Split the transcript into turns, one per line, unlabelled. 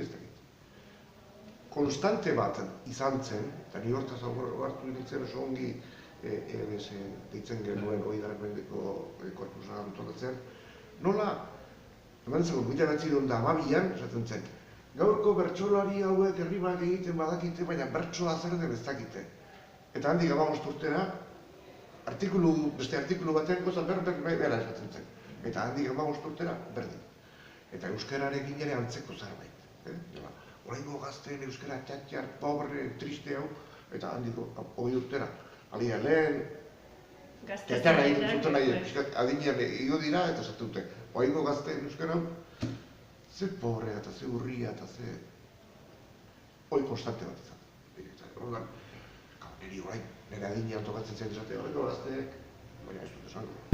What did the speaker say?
ez dakit. Konstante bat izan zen, eta ni hortaz hartu nintzen oso ongi EBS deitzen genuen Hogeita Mendeko korpusa antolatzen, nola, eman zen, 1912an, esaten zen, gaurko bertsolari hauek herrimak egiten badakite, baina bertsoa zer den ez dakite. Eta handik 15 urtera, beste artikulu batean goza bera esaten zen. Eta handik 15 urtera, berdin. Eta euskararekin ere antzeko zerbait. Oraingo gazteen euskara txatxar, pobre, triste hau, eta handiko 20 urtera. Alia lehen, txatxarra egiten zuten nahi, adinean igo dira eta zatu dute. Oraingo gazteen euskara hau, ze pobrea eta ze urria eta ze... hoi konstante bat izan. Orduan, niri orain, nire adinean tokatzen zen esatea, oraingo gazteek, baina ez dut esango.